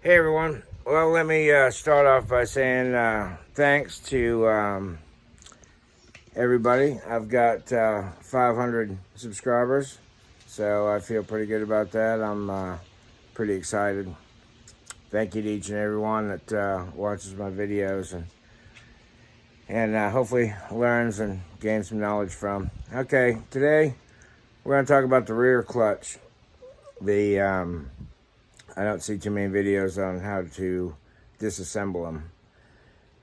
Hey everyone. Well, let me start off by saying thanks to everybody. I've got 500 subscribers, so I feel pretty good about that. I'm pretty excited. Thank you to each and everyone that watches my videos and hopefully learns and gains some knowledge from. Okay, today we're going to talk about the rear clutch. I don't see too many videos on how to disassemble them.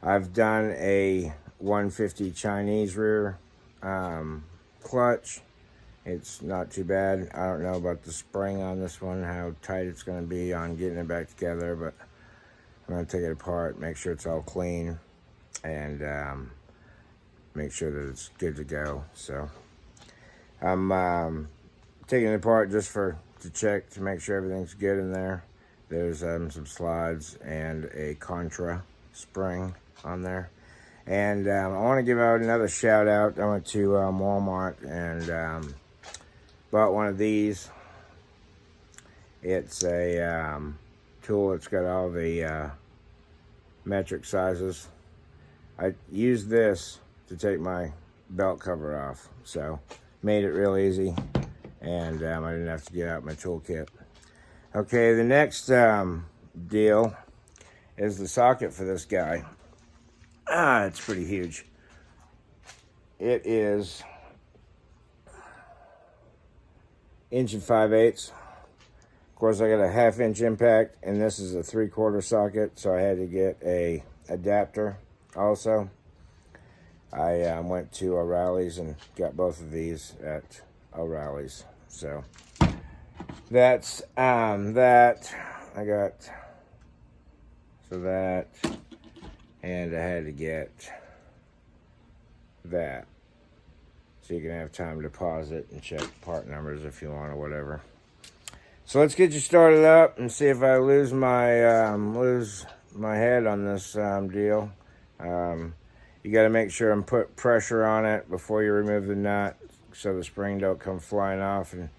I've done a 150 Chinese rear clutch. It's not too bad. I don't know about the spring on this one, how tight it's going to be on getting it back together, but I'm going to take it apart, make sure it's all clean, and make sure that it's good to go. So I'm taking it apart just to check to make sure everything's good in there. There's some slides and a contra spring on there. And I want to give out another shout out. I went to Walmart and bought one of these. It's a tool that's got all the metric sizes. I used this to take my belt cover off, so made it real easy, and I didn't have to get out my toolkit. Okay, the next deal is the socket for this guy. It's pretty huge. It is 1 5/8. Of course, I got a 1/2 inch impact, and this is a 3/4 socket, so I had to get a adapter also. I went to O'Reilly's and got both of these at O'Reilly's. So that's that. I got that, and I had to get that, so you can have time to pause it and check part numbers if you want or whatever. So let's get you started up and see if I lose my head on this deal. You got to make sure and put pressure on it before you remove the nut, so the spring don't come flying off and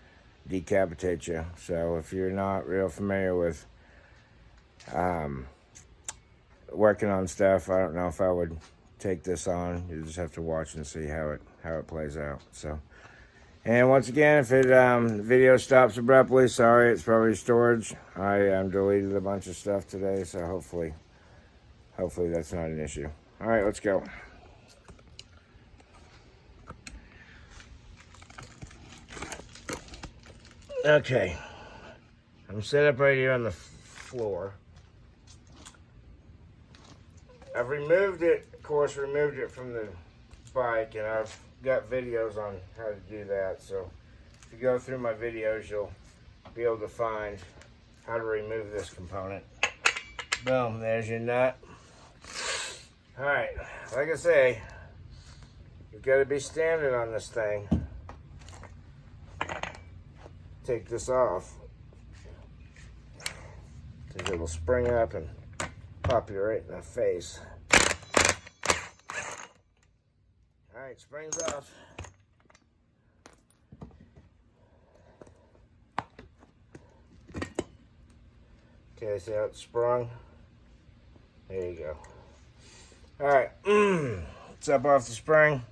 decapitate you. So if you're not real familiar with working on stuff, I don't know if I would take this on. You just have to watch and see how it plays out. So, and once again, if the video stops abruptly, sorry, it's probably storage. I deleted a bunch of stuff today, so hopefully that's not an issue. All right, let's go. Okay, I'm set up right here on the floor. I've removed it, of course, removed it from the bike, and I've got videos on how to do that. So if you go through my videos, you'll be able to find how to remove this component. Boom, there's your nut. All right, like I say, you've got to be standing on this thing. Take this off, because it will spring up and pop you right in the face. All right, springs off. Okay, see how it sprung? There you go. All right, it's up off the spring.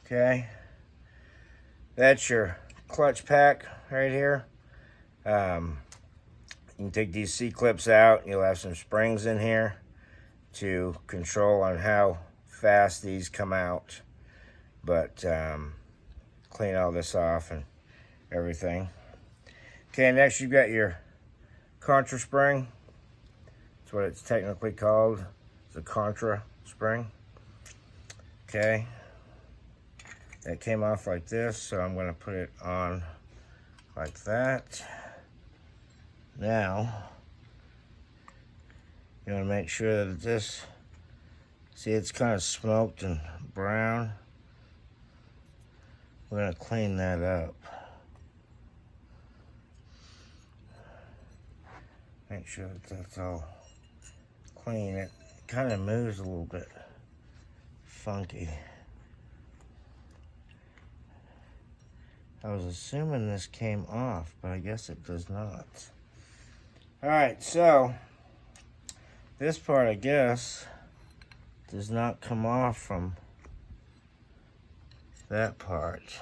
Okay, that's your clutch pack right here. You can take these C-clips out. You'll have some springs in here to control on how fast these come out. But clean all this off and everything. Okay, next you've got your contra spring. That's what it's technically called. It's a contra spring. Okay. That came off like this, so I'm going to put it on like that. Now, you want to make sure that this, see, it's kind of smoked and brown. We're going to clean that up. Make sure that that's all clean. It kind of moves a little bit funky. I was assuming this came off, but I guess it does not. Alright, so this part, I guess, does not come off from that part.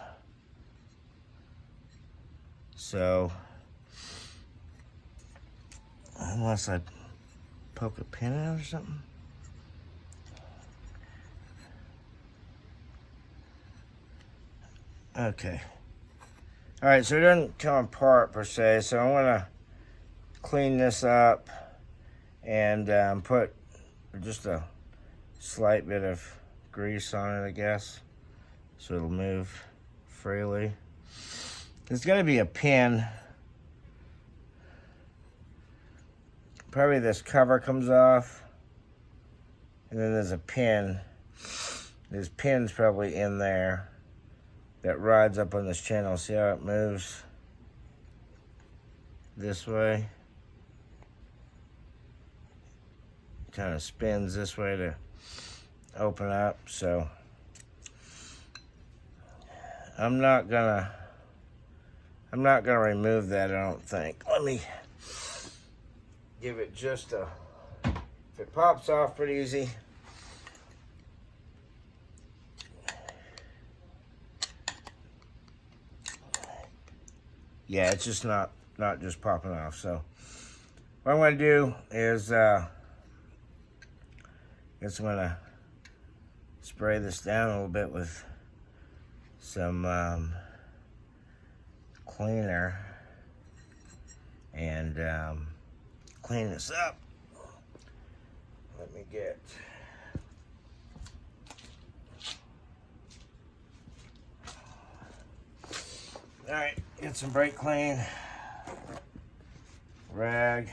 So, unless I poke a pin in it or something. Okay. Alright, so it doesn't come apart per se, so I'm going to clean this up and put just a slight bit of grease on it, I guess, so it'll move freely. There's going to be a pin. Probably this cover comes off, and then there's a pin. There's pins probably in there that rides up on this channel. See how it moves this way? Kind of spins this way to open up. So I'm not gonna remove that, I don't think. Let me give it just a, if it pops off pretty easy. Yeah, it's just not just popping off. So what I'm going to do is I'm going to spray this down a little bit with some cleaner and clean this up. Let me get alright, get some brake clean, rag.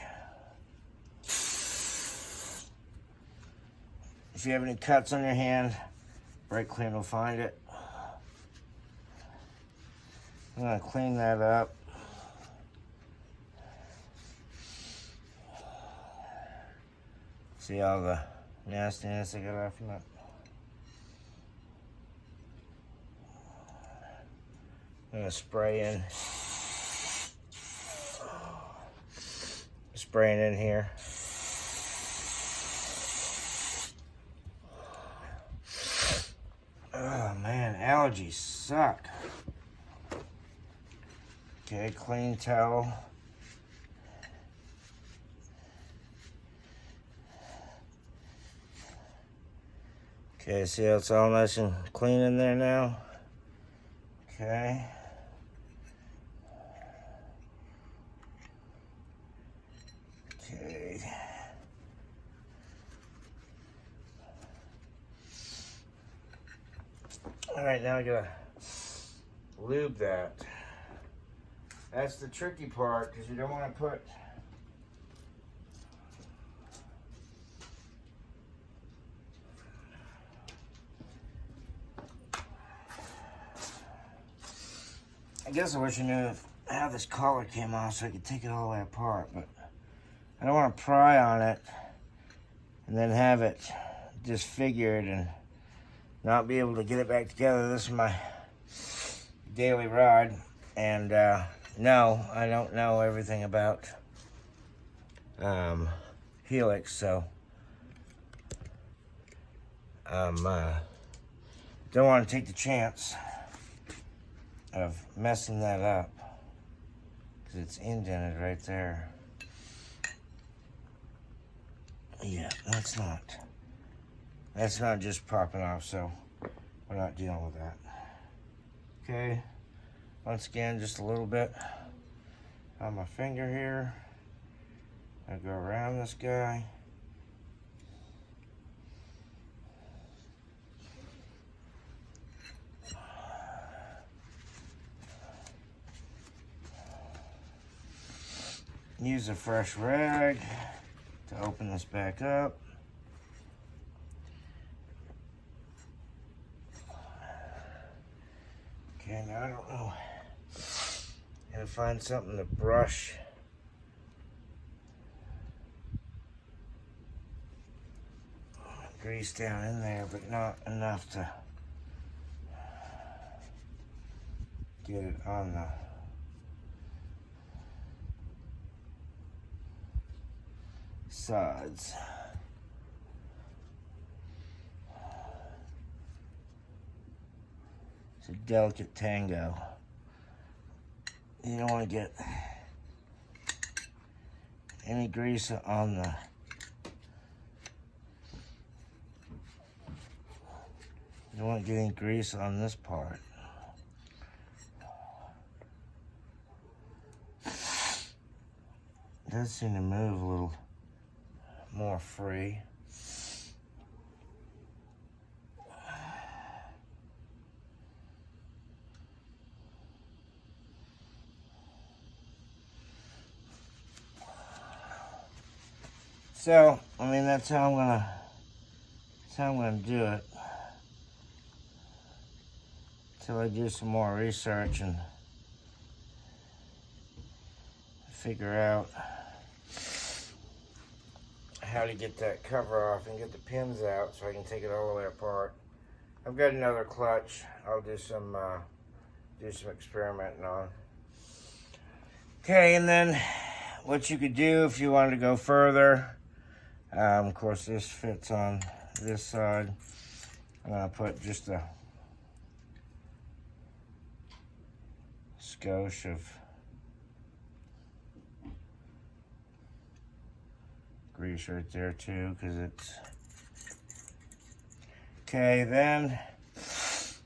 If you have any cuts on your hand, brake clean will find it. I'm going to clean that up. See all the nastiness I got off from it. I'm going to spray spraying in here. Oh man, allergies suck. Okay, clean towel. Okay, see how it's all nice and clean in there now? Okay. Okay. Alright, now I gotta lube that. That's the tricky part, because you don't want to put I guess I wish I knew how this collar came off so I could take it all the way apart, but I don't want to pry on it and then have it disfigured and not be able to get it back together. This is my daily ride, and no, I don't know everything about helix, so don't want to take the chance of messing that up, because it's indented right there. Yeah, that's not just popping off, so we're not dealing with that. Okay, once again, just a little bit on my finger here. I go around this guy. Use a fresh rag to open this back up. Okay, now I don't know. Gotta find something to brush. Grease down in there, but not enough get it on the sides. It's a delicate tango. You don't want to get any grease on the you don't want to get any grease on this part. It does seem to move a little more free. So, I mean, that's how I'm gonna do it. Till I do some more research and figure out how to get that cover off and get the pins out so I can take it all the way apart. I've got another clutch I'll do some experimenting on. Okay, and then what you could do if you wanted to go further, of course this fits on this side. I'm gonna put just a skosh of grease right there too, because it's okay. Then if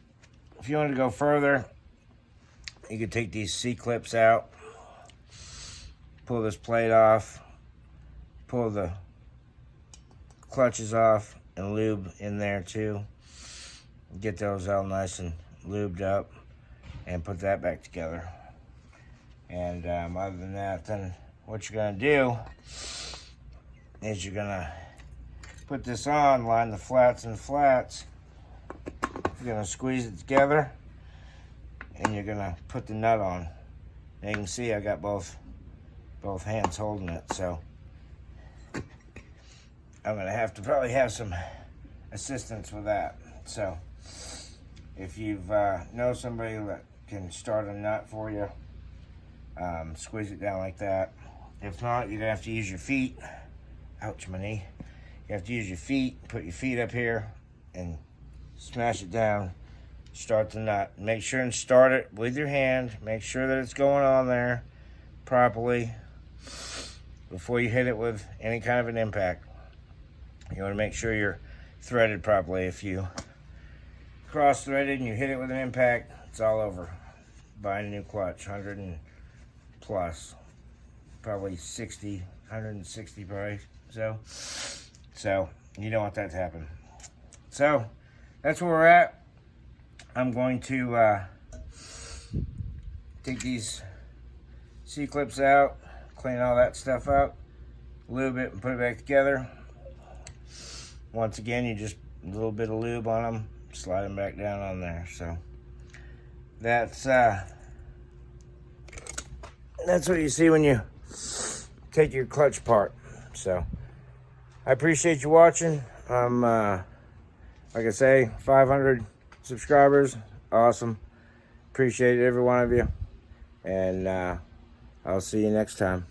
you want to go further, you could take these C-clips out, pull this plate off, pull the clutches off, and lube in there too. Get those all nice and lubed up and put that back together. And other than that, then what you're gonna do is you're gonna put this on, line the flats and flats. You're gonna squeeze it together and you're gonna put the nut on. Now you can see I got both hands holding it, so I'm gonna have to probably have some assistance with that. So if you've know somebody that can start a nut for you, squeeze it down like that. If not, you're gonna have to use your feet. Ouch, my knee. You have to use your feet, put your feet up here and smash it down, start the nut. Make sure and start it with your hand. Make sure that it's going on there properly before you hit it with any kind of an impact. You want to make sure you're threaded properly. If you cross-threaded and you hit it with an impact, it's all over. Buying a new clutch, 100 and plus, probably 60, 160 probably. So you don't want that to happen. So that's where we're at. I'm going to take these C-clips out, clean all that stuff up, lube it, and put it back together. Once again, you just a little bit of lube on them, slide them back down on there. So that's what you see when you take your clutch apart. So I appreciate you watching. I'm like I say, 500 subscribers. Awesome. Appreciate every one of you. And I'll see you next time.